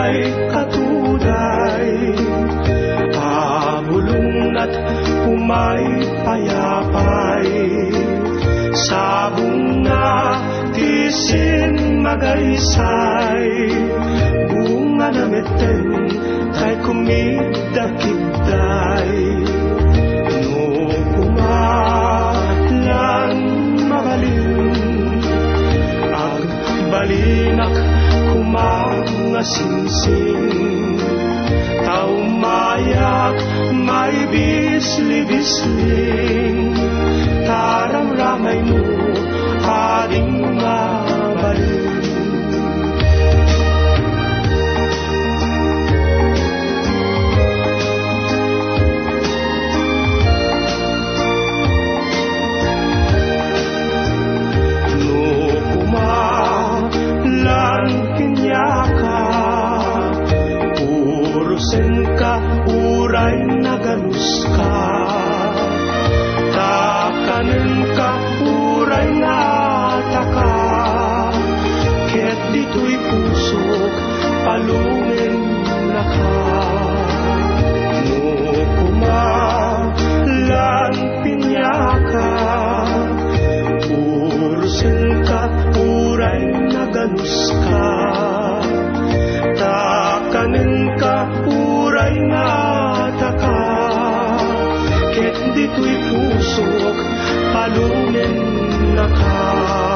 may katuday, abulong at umay payapay, sa bunga tisin magaysay, bunga na meteng kay kumidakitday. No kumalan mabalin, ag balinak kumangasingsing, taumayak may bisli-bisling, taramramay mo ading mabalin. Uray nagalus ka, takanin ka, uray nataka, ket dito'y pusok, palungin na ka. No kumalan pinyaka, urusin ka, uray nagalus ka, takanin ka, uray nataka, ket dito'y pusok, palungin na ka.